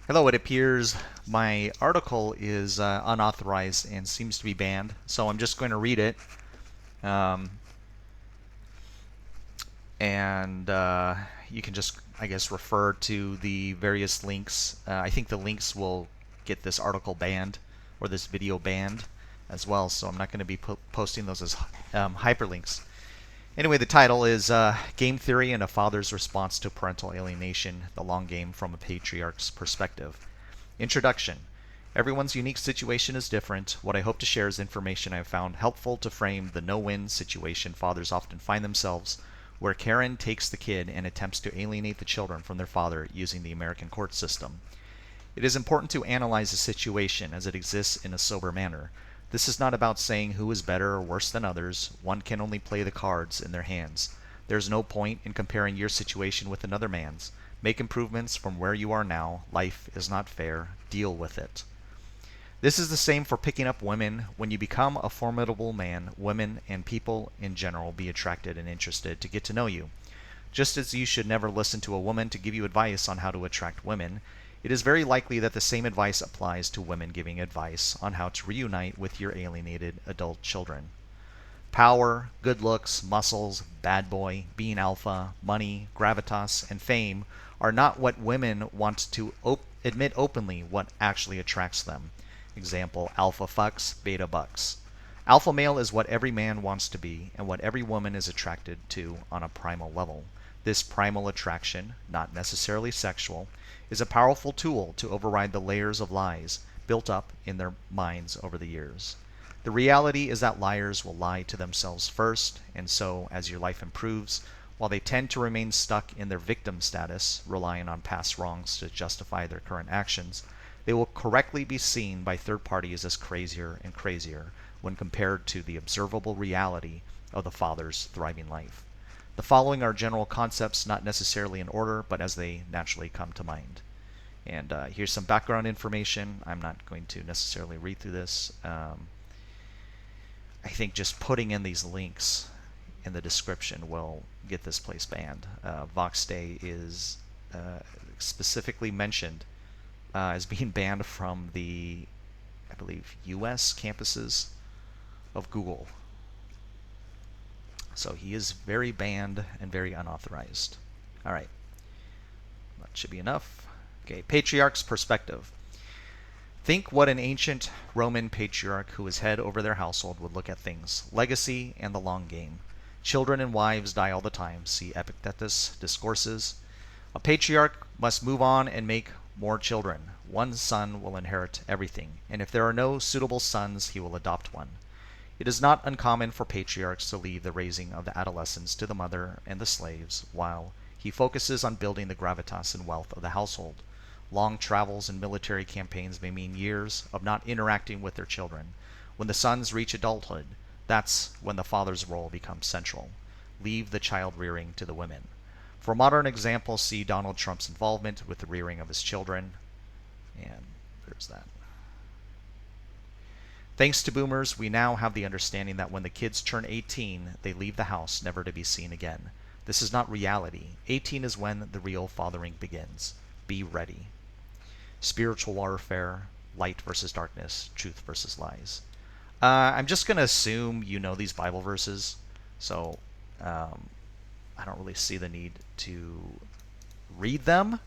Hello, it appears my article is unauthorized and seems to be banned, so I'm just going to read it. Um, and you can just, I guess, refer to the various links. I think the links will get this article banned or this video banned as well, so I'm not going to be posting those as hyperlinks. Anyway, the title is Game Theory and a Father's Response to Parental Alienation, the Long Game from a Patriarch's Perspective. Introduction. Everyone's unique situation is different. What I hope to share is information I have found helpful to frame the no-win situation fathers often find themselves, where Karen takes the kid and attempts to alienate the children from their father using the American court system. It is important to analyze the situation as it exists in a sober manner. This is not about saying who is better or worse than others. One can only play the cards in their hands. There is no point in comparing your situation with another man's. Make improvements from where you are now. Life is not fair. Deal with it. This is the same for picking up women. When you become a formidable man, women and people in general will be attracted and interested to get to know you. Just as you should never listen to a woman to give you advice on how to attract women, it is very likely that the same advice applies to women giving advice on how to reunite with your alienated adult children. Power, good looks, muscles, bad boy, being alpha, money, gravitas, and fame are not what women want to admit openly what actually attracts them. Example, alpha fucks, beta bucks. Alpha male is what every man wants to be and what every woman is attracted to on a primal level. This primal attraction, not necessarily sexual, is a powerful tool to override the layers of lies built up in their minds over the years. The reality is that liars will lie to themselves first, and so, as your life improves, while they tend to remain stuck in their victim status, relying on past wrongs to justify their current actions, they will correctly be seen by third parties as crazier and crazier when compared to the observable reality of the father's thriving life. The following are general concepts, not necessarily in order, but as they naturally come to mind. And here's some background information. I'm not going to necessarily read through this. I think just putting in these links in the description will get this place banned. Vox Day is specifically mentioned as being banned from the, I believe, US campuses of Google. So he is very banned and very unauthorized. All right, that should be enough. Okay, Patriarch's Perspective. Think what an ancient Roman patriarch who was head over their household would look at things. Legacy and the long game. Children and wives die all the time. See Epictetus Discourses. A patriarch must move on and make more children. One son will inherit everything, and if there are no suitable sons, he will adopt one. It is not uncommon for patriarchs to leave the raising of the adolescents to the mother and the slaves, while he focuses on building the gravitas and wealth of the household. Long travels and military campaigns may mean years of not interacting with their children. When the sons reach adulthood, that's when the father's role becomes central. Leave the child rearing to the women. For modern examples, see Donald Trump's involvement with the rearing of his children. And there's that. Thanks to boomers, we now have the understanding that when the kids turn 18, they leave the house never to be seen again. This is not reality. 18 is when the real fathering begins. Be ready. Spiritual warfare, light versus darkness, truth versus lies. I'm just going to assume you know these Bible verses, so I don't really see the need to read them,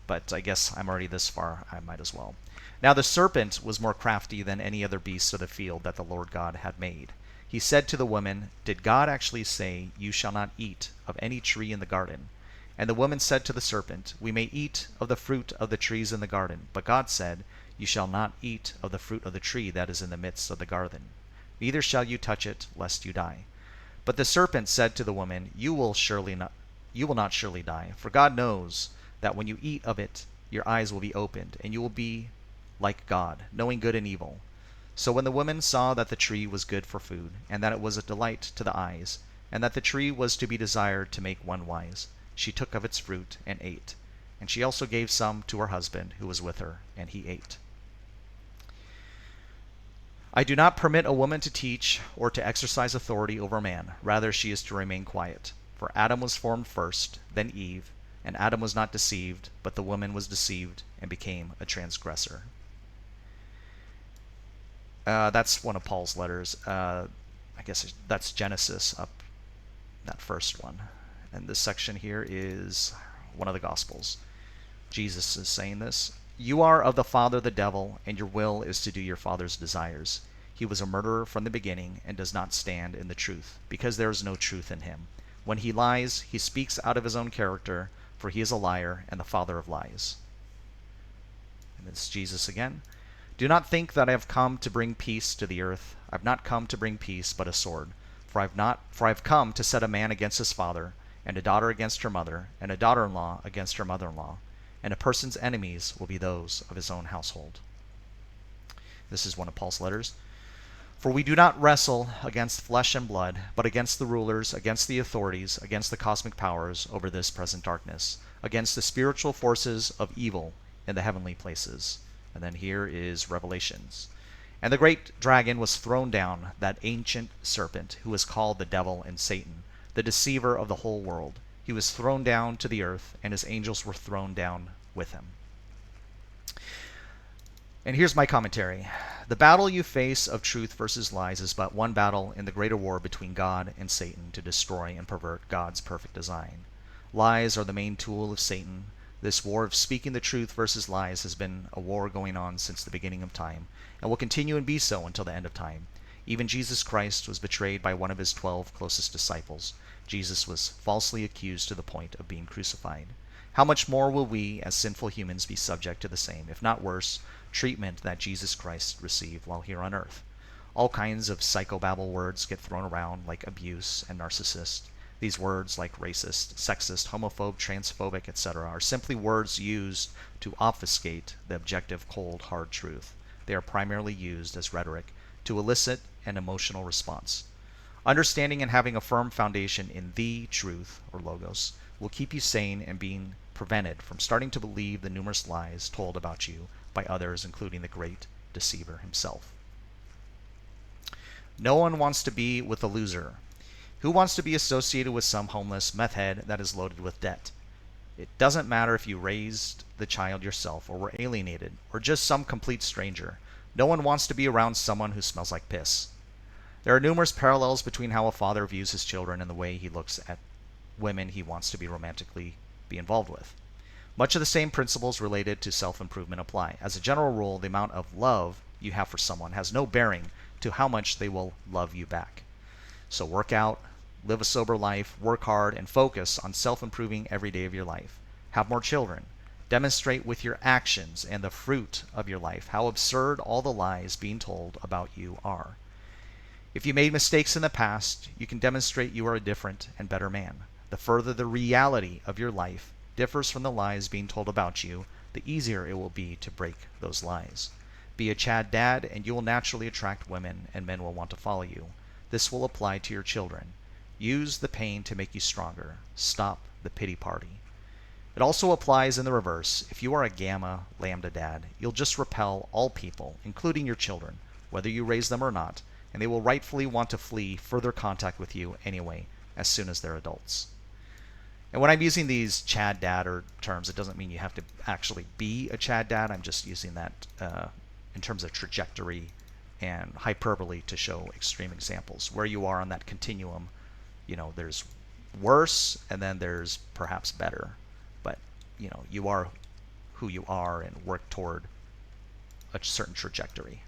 but I guess I'm already this far, I might as well. Now the serpent was more crafty than any other beast of the field that the Lord God had made. He said to the woman, "Did God actually say, 'You shall not eat of any tree in the garden'?" And the woman said to the serpent, "We may eat of the fruit of the trees in the garden, but God said, 'You shall not eat of the fruit of the tree that is in the midst of the garden. Neither shall you touch it, lest you die.' But the serpent said to the woman, you will not surely die, for God knows that when you eat of it, your eyes will be opened, and you will be like God, knowing good and evil." So when the woman saw that the tree was good for food, and that it was a delight to the eyes, and that the tree was to be desired to make one wise, she took of its fruit and ate. And she also gave some to her husband who was with her, and he ate. I do not permit a woman to teach or to exercise authority over man. Rather, she is to remain quiet. For Adam was formed first, then Eve. And Adam was not deceived, but the woman was deceived and became a transgressor. That's one of Paul's letters. I guess that's Genesis, up that first one. And this section here is one of the Gospels. Jesus is saying this. You are of the father the devil, and your will is to do your father's desires. He was a murderer from the beginning and does not stand in the truth, because there is no truth in him. When he lies, he speaks out of his own character, for he is a liar and the father of lies. And it's Jesus again. Do not think that I have come to bring peace to the earth. I have not come to bring peace, but a sword. For I have come to set a man against his father, and a daughter against her mother, and a daughter-in-law against her mother-in-law. And a person's enemies will be those of his own household. This is one of Paul's letters. For we do not wrestle against flesh and blood, but against the rulers, against the authorities, against the cosmic powers over this present darkness, against the spiritual forces of evil in the heavenly places. And then here is Revelations. And the great dragon was thrown down, that ancient serpent, who is called the devil and Satan, the deceiver of the whole world. He was thrown down to the earth, and his angels were thrown down with him. And here's my commentary. The battle you face of truth versus lies is but one battle in the greater war between God and Satan to destroy and pervert God's perfect design. Lies are the main tool of Satan. This war of speaking the truth versus lies has been a war going on since the beginning of time, and will continue and be so until the end of time. Even Jesus Christ was betrayed by one of his 12 closest disciples. Jesus was falsely accused to the point of being crucified. How much more will we, as sinful humans, be subject to the same, if not worse, treatment that Jesus Christ received while here on earth? All kinds of psychobabble words get thrown around, like abuse and narcissist. These words, like racist, sexist, homophobe, transphobic, etc., are simply words used to obfuscate the objective, cold, hard truth. They are primarily used as rhetoric to elicit an emotional response. Understanding and having a firm foundation in the truth, or logos, will keep you sane and being prevented from starting to believe the numerous lies told about you by others, including the great deceiver himself. No one wants to be with a loser. Who wants to be associated with some homeless meth head that is loaded with debt? It doesn't matter if you raised the child yourself or were alienated or just some complete stranger. No one wants to be around someone who smells like piss. There are numerous parallels between how a father views his children and the way he looks at women he wants to be romantically be involved with. Much of the same principles related to self-improvement apply. As a general rule, the amount of love you have for someone has no bearing to how much they will love you back. So work out, live a sober life, work hard, and focus on self-improving every day of your life. Have more children. Demonstrate with your actions and the fruit of your life how absurd all the lies being told about you are. If you made mistakes in the past, you can demonstrate you are a different and better man. The further the reality of your life differs from the lies being told about you, the easier it will be to break those lies. Be a Chad dad, and you will naturally attract women, and men will want to follow you. This will apply to your children. Use the pain to make you stronger. Stop the pity party. It also applies in the reverse. If you are a gamma lambda dad, you'll just repel all people, including your children, whether you raise them or not, and they will rightfully want to flee further contact with you anyway, as soon as they're adults. And when I'm using these Chad dad or terms, it doesn't mean you have to actually be a Chad dad. I'm just using that in terms of trajectory and hyperbole to show extreme examples. Where you are on that continuum, there's worse and then there's perhaps better. But, you are who you are and work toward a certain trajectory.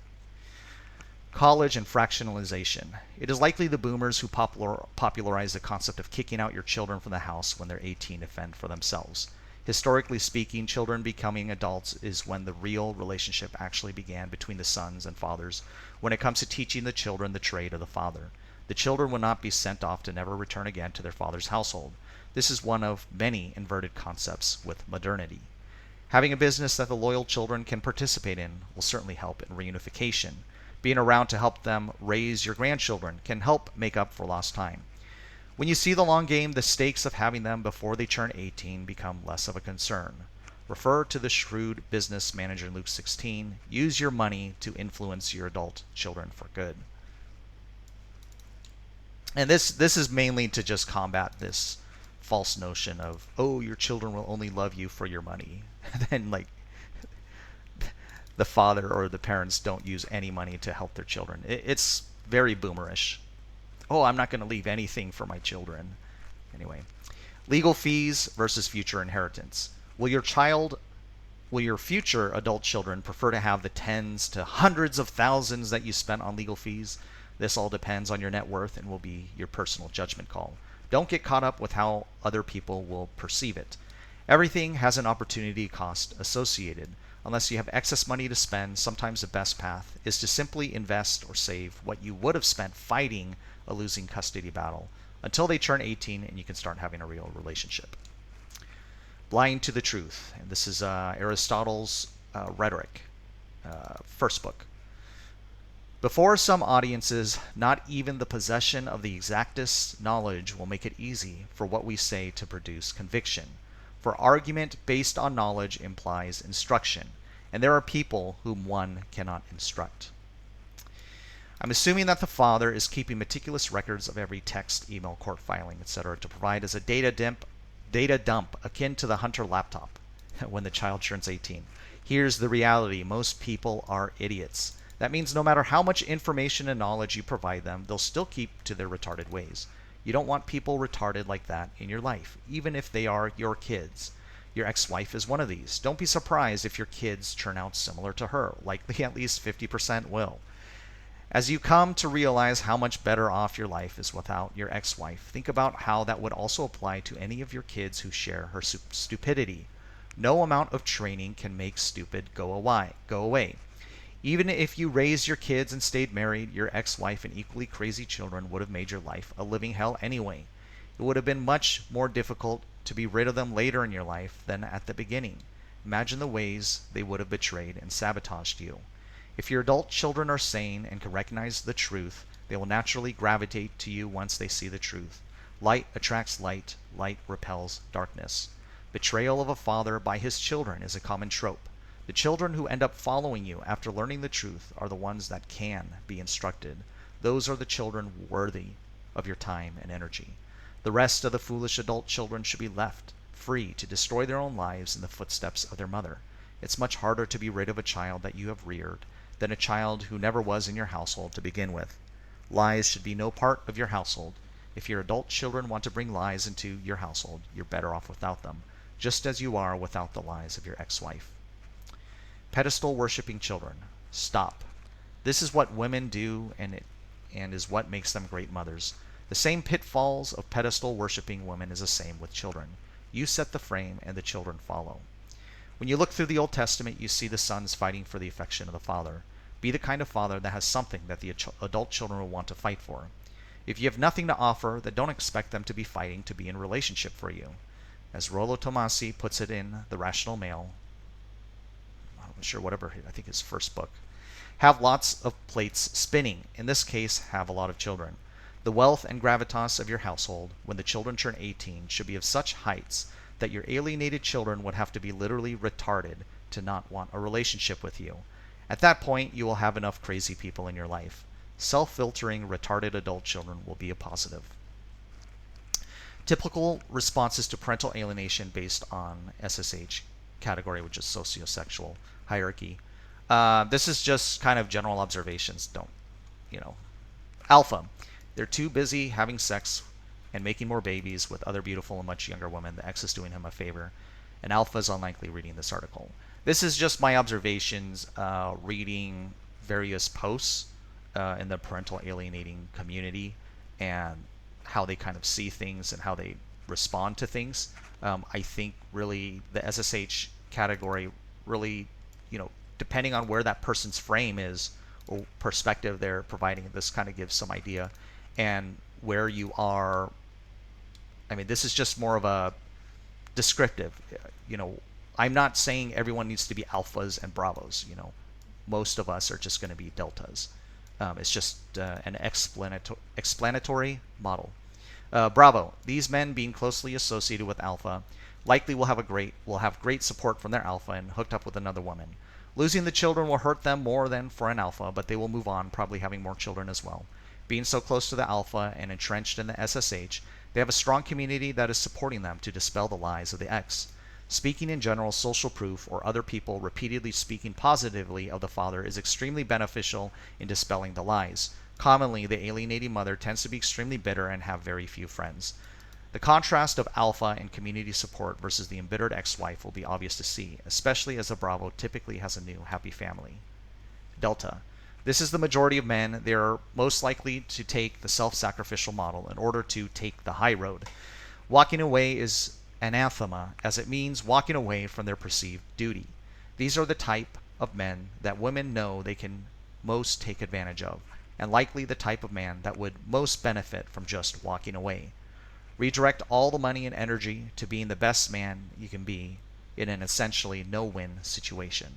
College and fractionalization. It is likely the boomers who popularized the concept of kicking out your children from the house when they're 18 to fend for themselves. Historically speaking, children becoming adults is when the real relationship actually began between the sons and fathers when it comes to teaching the children the trade of the father. The children will not be sent off to never return again to their father's household. This is one of many inverted concepts with modernity. Having a business that the loyal children can participate in will certainly help in reunification. Being around to help them raise your grandchildren can help make up for lost time. When you see the long game, the stakes of having them before they turn 18 become less of a concern. Refer to the shrewd business manager in Luke 16. Use your money to influence your adult children for good. And this is mainly to just combat this false notion of, oh, your children will only love you for your money. Then like the father or the parents don't use any money to help their children. It's very boomerish. Oh, I'm not going to leave anything for my children. Anyway, legal fees versus future inheritance. Will your future adult children prefer to have the tens to hundreds of thousands that you spent on legal fees? This all depends on your net worth and will be your personal judgment call. Don't get caught up with how other people will perceive it. Everything has an opportunity cost associated. Unless you have excess money to spend, sometimes the best path is to simply invest or save what you would have spent fighting a losing custody battle until they turn 18 and you can start having a real relationship. Blind to the truth. And this is Aristotle's Rhetoric, first book. Before some audiences, not even the possession of the exactest knowledge will make it easy for what we say to produce conviction. For argument based on knowledge implies instruction, and there are people whom one cannot instruct. I'm assuming that the father is keeping meticulous records of every text, email, court filing, etc. to provide as a data dump akin to the Hunter laptop when the child turns 18. Here's the reality. Most people are idiots. That means no matter how much information and knowledge you provide them, they'll still keep to their retarded ways. You don't want people retarded like that in your life, even if they are your kids. Your ex-wife is one of these. Don't be surprised if your kids turn out similar to her. Likely at least 50% will. As you come to realize how much better off your life is without your ex-wife, think about how that would also apply to any of your kids who share her stupidity. No amount of training can make stupid go away. Even if you raised your kids and stayed married, your ex-wife and equally crazy children would have made your life a living hell anyway. It would have been much more difficult to be rid of them later in your life than at the beginning. Imagine the ways they would have betrayed and sabotaged you. If your adult children are sane and can recognize the truth, they will naturally gravitate to you once they see the truth. Light attracts light, light repels darkness. Betrayal of a father by his children is a common trope. The children who end up following you after learning the truth are the ones that can be instructed. Those are the children worthy of your time and energy. The rest of the foolish adult children should be left free to destroy their own lives in the footsteps of their mother. It's much harder to be rid of a child that you have reared than a child who never was in your household to begin with. Lies should be no part of your household. If your adult children want to bring lies into your household, you're better off without them, just as you are without the lies of your ex-wife. Pedestal worshipping children. Stop. This is what women do and is what makes them great mothers. The same pitfalls of pedestal worshipping women is the same with children. You set the frame and the children follow. When you look through the Old Testament, you see the sons fighting for the affection of the father. Be the kind of father that has something that the adult children will want to fight for. If you have nothing to offer, then don't expect them to be fighting to be in relationship for you. As Rollo Tomassi puts it in The Rational Male, I'm not sure whatever, I think his first book, have lots of plates spinning. In this case, have a lot of children. The wealth and gravitas of your household, when the children turn 18, should be of such heights that your alienated children would have to be literally retarded to not want a relationship with you. At that point, you will have enough crazy people in your life. Self-filtering retarded adult children will be a positive. Typical responses to parental alienation based on SSH category, which is sociosexual hierarchy. This is just kind of general observations. Alpha. They're too busy having sex and making more babies with other beautiful and much younger women. The ex is doing him a favor. And alpha is unlikely reading this article. This is just my observations reading various posts in the parental alienating community and how they kind of see things and how they respond to things. I think really the SSH category really, depending on where that person's frame is or perspective they're providing, this kind of gives some idea. And where you are, this is just more of a descriptive. I'm not saying everyone needs to be alphas and bravos. Most of us are just going to be deltas. It's just an explanatory model. Bravo. These men, being closely associated with alpha, likely will have great support from their alpha and hooked up with another woman. Losing the children will hurt them more than for an alpha, but they will move on, probably having more children as well. Being so close to the alpha and entrenched in the SSH, They have a strong community that is supporting them to dispel the lies of the ex. Speaking in general, social proof, or other people repeatedly speaking positively of the father is extremely beneficial in dispelling the lies. Commonly, the alienating mother tends to be extremely bitter and have very few friends. The contrast of alpha and community support versus the embittered ex-wife will be obvious to see, especially as a Bravo typically has a new happy family. Delta. This is the majority of men. They are most likely to take the self-sacrificial model in order to take the high road. Walking away is anathema, as it means walking away from their perceived duty. These are the type of men that women know they can most take advantage of, and likely the type of man that would most benefit from just walking away. Redirect all the money and energy to being the best man you can be in an essentially no-win situation.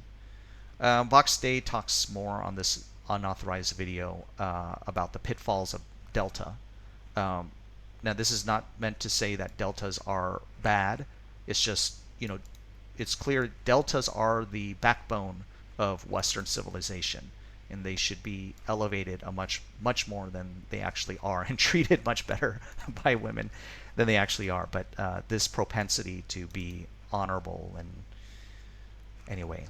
Vox Day talks more on this unauthorized video about the pitfalls of Delta. Now, this is not meant to say that deltas are bad. It's just, it's clear deltas are the backbone of Western civilization, and they should be elevated much more than they actually are, and treated much better by women than they actually are. But this propensity to be honorable, and anyway,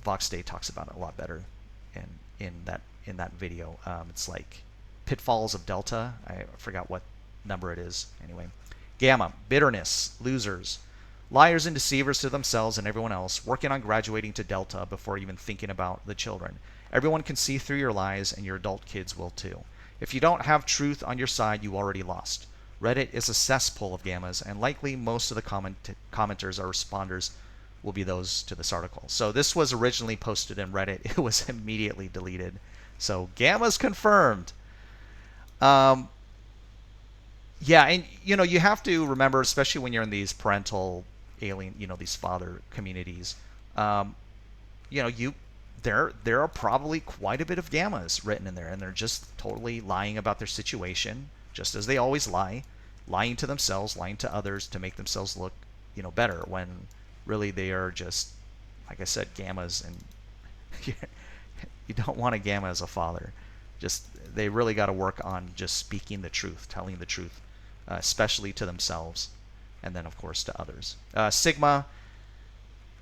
Vox Day talks about it a lot better in that video. It's like pitfalls of delta. I forgot what number it is. Anyway, gamma, bitterness, losers, liars and deceivers to themselves and everyone else, working on graduating to delta before even thinking about the children. Everyone can see through your lies, and your adult kids will too. If you don't have truth on your side, you already lost. Reddit is a cesspool of gammas, and likely most of the commenters or responders will be those to this article. So this was originally posted in Reddit. It was immediately deleted. So gamma's confirmed. Yeah, and you have to remember, especially when you're in these parental these father communities, there are probably quite a bit of gammas written in there, and they're just totally lying about their situation, just as they always lie, lying to themselves, lying to others to make themselves look, better, when really they are just, like I said, gammas, and you don't want a gamma as a father. Just, they really got to work on just speaking the truth, telling the truth, especially to themselves, and then of course to others. Sigma,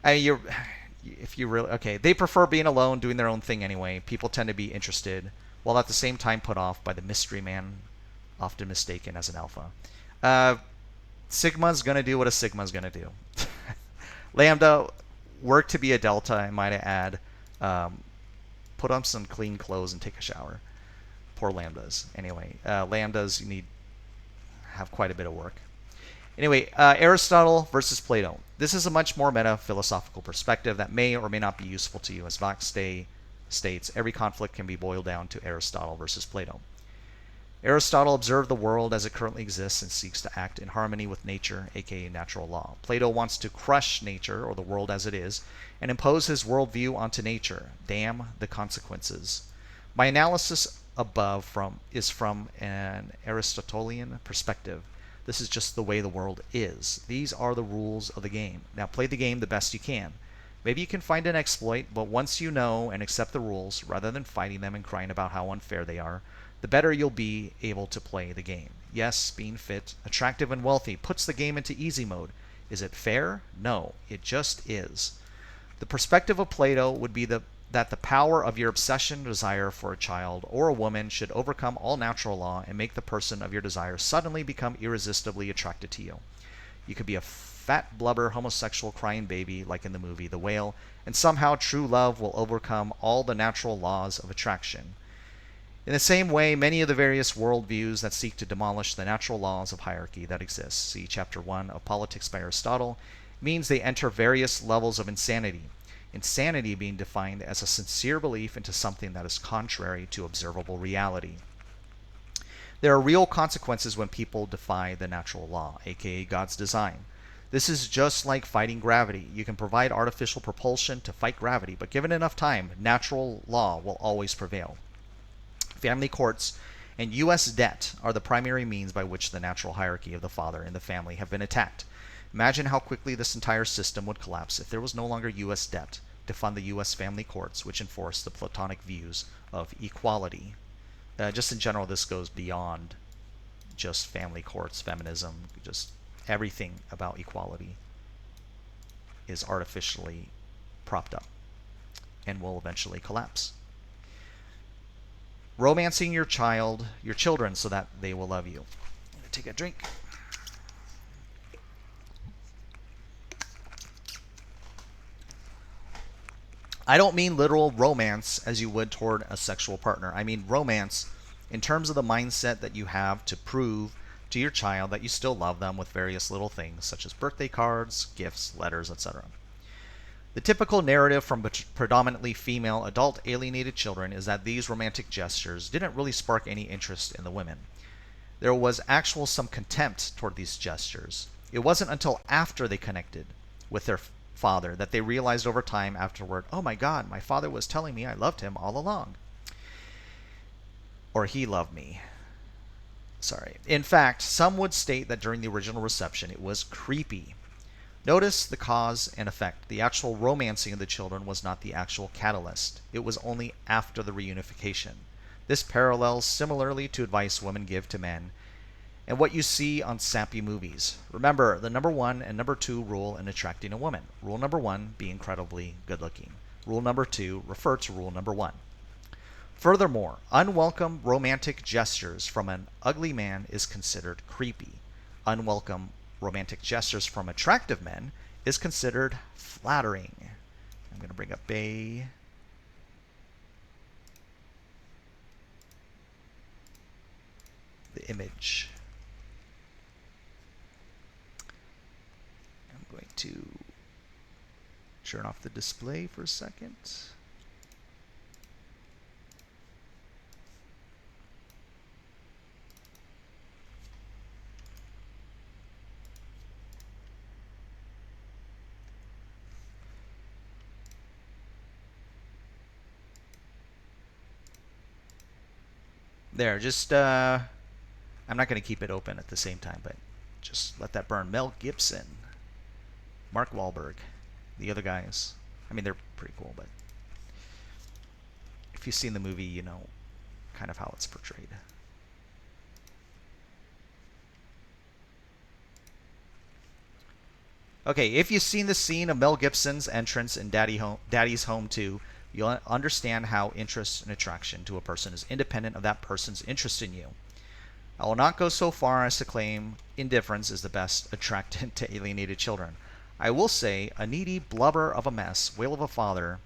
if you really, okay, they prefer being alone, doing their own thing anyway. People tend to be interested, while at the same time put off by the mystery man, often mistaken as an alpha. Sigma's gonna do what a Sigma's gonna do. Lambda, work to be a delta, I might add. Put on some clean clothes and take a shower. Poor lambdas. Anyway, lambdas, you have quite a bit of work. Anyway, Aristotle versus Plato. This is a much more meta-philosophical perspective that may or may not be useful to you. As Vox Day states, every conflict can be boiled down to Aristotle versus Plato. Aristotle observed the world as it currently exists and seeks to act in harmony with nature, aka natural law. Plato wants to crush nature, or the world as it is, and impose his worldview onto nature. Damn the consequences. My analysis above is from an Aristotelian perspective. This is just the way the world is. These are the rules of the game. Now play the game the best you can. Maybe you can find an exploit, but once you know and accept the rules, rather than fighting them and crying about how unfair they are, the better you'll be able to play the game. Yes, being fit, attractive, and wealthy puts the game into easy mode. Is it fair? No, it just is. The perspective of Plato would be that the power of your obsession desire for a child or a woman should overcome all natural law and make the person of your desire suddenly become irresistibly attracted to you. You could be a fat blubber homosexual crying baby like in the movie The Whale, and somehow true love will overcome all the natural laws of attraction. In the same way, many of the various worldviews that seek to demolish the natural laws of hierarchy that exist, see Chapter 1 of Politics by Aristotle, means they enter various levels of insanity. Insanity being defined as a sincere belief into something that is contrary to observable reality. There are real consequences when people defy the natural law, aka God's design. This is just like fighting gravity. You can provide artificial propulsion to fight gravity, but given enough time, natural law will always prevail. Family courts and U.S. debt are the primary means by which the natural hierarchy of the father and the family have been attacked. Imagine how quickly this entire system would collapse if there was no longer U.S. debt to fund the U.S. family courts, which enforce the Platonic views of equality. Just in general, this goes beyond just family courts, feminism, just everything about equality is artificially propped up and will eventually collapse. Romancing your children so that they will love you. I'm going to take a drink. I don't mean literal romance as you would toward a sexual partner. I mean romance in terms of the mindset that you have to prove to your child that you still love them with various little things such as birthday cards, gifts, letters, etc. The typical narrative from predominantly female adult alienated children is that these romantic gestures didn't really spark any interest in the women. There was some contempt toward these gestures. It wasn't until after they connected with their father that they realized over time afterward, oh my God, my father was telling me I loved him all along. Or he loved me. Sorry. In fact, some would state that during the original reception it was creepy. Notice the cause and effect. The actual romancing of the children was not the actual catalyst. It was only after the reunification. This parallels similarly to advice women give to men and what you see on sappy movies. Remember the number 1 and number 2 rule in attracting a woman. Rule number 1, be incredibly good looking. Rule number 2, refer to rule number 1. Furthermore, unwelcome romantic gestures from an ugly man is considered creepy. Unwelcome romantic gestures from attractive men is considered flattering. I'm going to bring up the image. I'm going to turn off the display for a second. There, just, I'm not going to keep it open at the same time, but just let that burn. Mel Gibson, Mark Wahlberg, the other guys. I mean, they're pretty cool, but if you've seen the movie, you know kind of how it's portrayed. Okay, if you've seen the scene of Mel Gibson's entrance in Daddy's Home 2, you'll understand how interest and attraction to a person is independent of that person's interest in you. I will not go so far as to claim indifference is the best attractant to alienated children. I will say a needy blubber of a mess, wail of a father,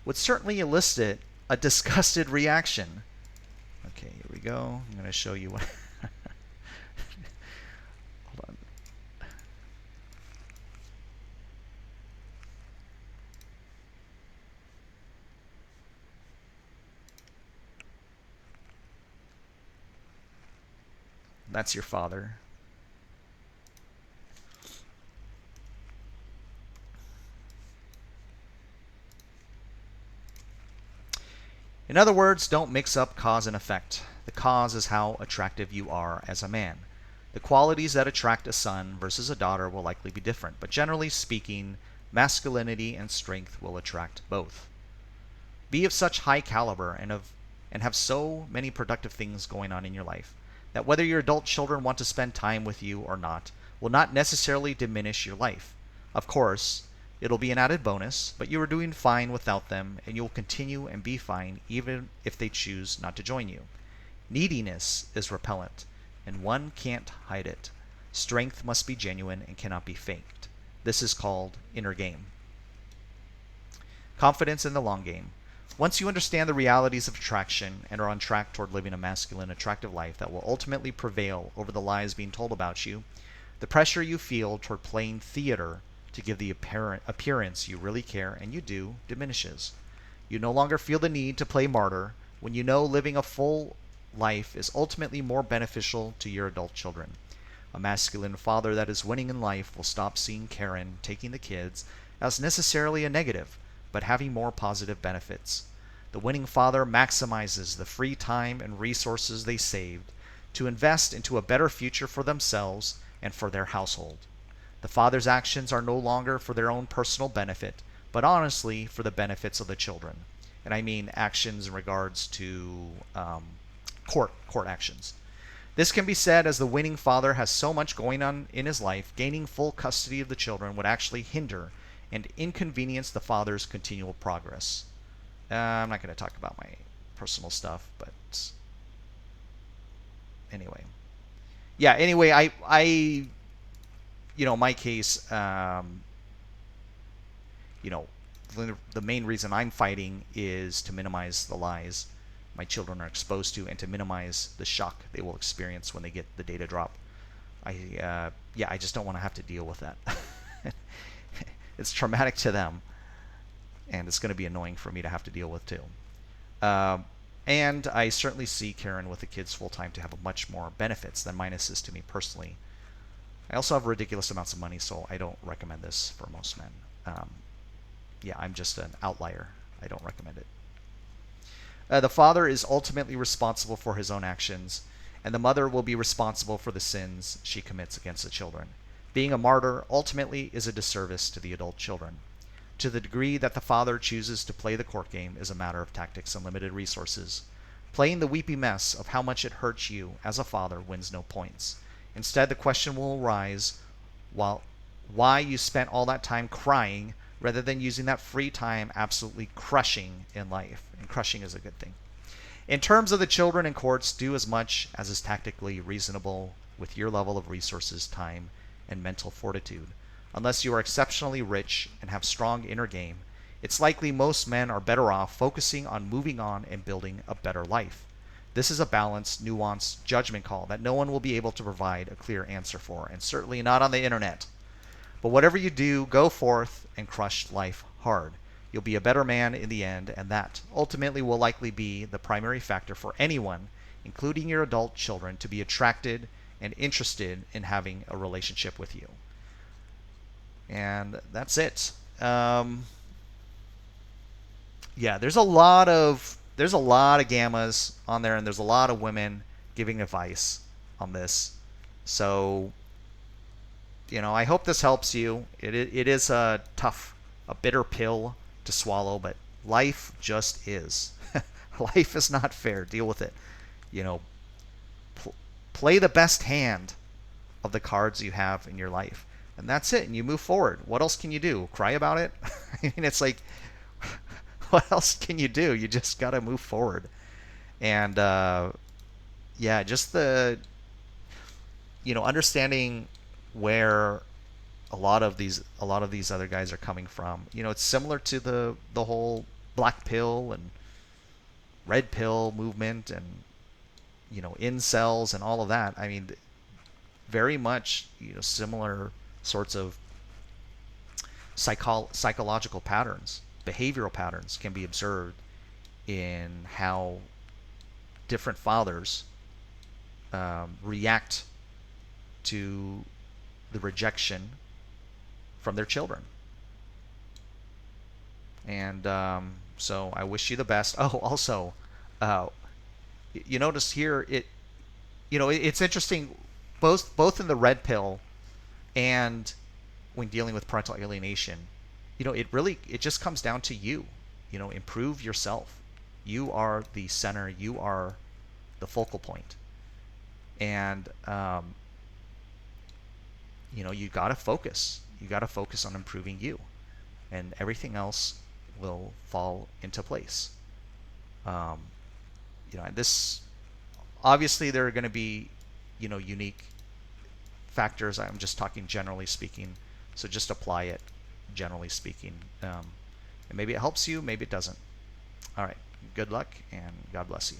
would certainly elicit a disgusted reaction. Okay, here we go. I'm going to show you what... Hold on. That's your father. In other words, don't mix up cause and effect. The cause is how attractive you are as a man. The qualities that attract a son versus a daughter will likely be different, but generally speaking, masculinity and strength will attract both. Be of such high caliber and have so many productive things going on in your life that whether your adult children want to spend time with you or not will not necessarily diminish your life. Of course, it'll be an added bonus, but you are doing fine without them, and you'll continue and be fine even if they choose not to join you. Neediness is repellent, and one can't hide it. Strength must be genuine and cannot be faked. This is called inner game. Confidence in the long game. Once you understand the realities of attraction and are on track toward living a masculine, attractive life that will ultimately prevail over the lies being told about you, the pressure you feel toward playing theater to give the appearance you really care, and you do, diminishes. You no longer feel the need to play martyr when you know living a full life is ultimately more beneficial to your adult children. A masculine father that is winning in life will stop seeing Karen taking the kids as necessarily a negative, but having more positive benefits. The winning father maximizes the free time and resources they saved to invest into a better future for themselves and for their household. The father's actions are no longer for their own personal benefit, but honestly for the benefits of the children. And I mean actions in regards to court actions. This can be said as the winning father has so much going on in his life, gaining full custody of the children would actually hinder and inconvenience the father's continual progress. I'm not going to talk about my personal stuff, but anyway. Yeah, anyway, my case, you know, the main reason I'm fighting is to minimize the lies my children are exposed to and to minimize the shock they will experience when they get the data drop. I just don't want to have to deal with that. It's traumatic to them, and it's going to be annoying for me to have to deal with too. And I certainly see Karen with the kids full time to have much more benefits than minuses to me personally. I also have ridiculous amounts of money, so I don't recommend this for most men. I'm just an outlier. I don't recommend it. The father is ultimately responsible for his own actions, and the mother will be responsible for the sins she commits against the children. Being a martyr ultimately is a disservice to the adult children. To the degree that the father chooses to play the court game is a matter of tactics and limited resources. Playing the weepy mess of how much it hurts you as a father wins no points. Instead, the question will arise why you spent all that time crying rather than using that free time absolutely crushing in life. And crushing is a good thing. In terms of the children in courts, do as much as is tactically reasonable with your level of resources, time, and mental fortitude. Unless you are exceptionally rich and have strong inner game, it's likely most men are better off focusing on moving on and building a better life. This is a balanced, nuanced judgment call that no one will be able to provide a clear answer for, and certainly not on the internet. But whatever you do, go forth and crush life hard. You'll be a better man in the end, and that ultimately will likely be the primary factor for anyone, including your adult children, to be attracted and interested in having a relationship with you. And that's it. There's a lot of gammas on there, and there's a lot of women giving advice on this. So, I hope this helps you. It is a bitter pill to swallow, but life just is. Life is not fair. Deal with it. Play the best hand of the cards you have in your life. And that's it. And you move forward. What else can you do? Cry about it? I mean, it's like, what else can you do? You just got to move forward. And, just the, understanding where a lot of these other guys are coming from. It's similar to the whole black pill and red pill movement and, incels and all of that. I mean, very much, similar sorts of psychological patterns, behavioral patterns can be observed in how different fathers react to the rejection from their children. And so I wish you the best. Oh, also, you notice here it's interesting, both in the red pill and when dealing with parental alienation, it just comes down to you. Improve yourself. You are the center. You are the focal point. And you got to focus. You got to focus on improving you, and everything else will fall into place. This obviously there are going to be unique factors. I'm just talking generally speaking, so just apply it generally speaking, and maybe it helps you, maybe it doesn't. All right, good luck and God bless you.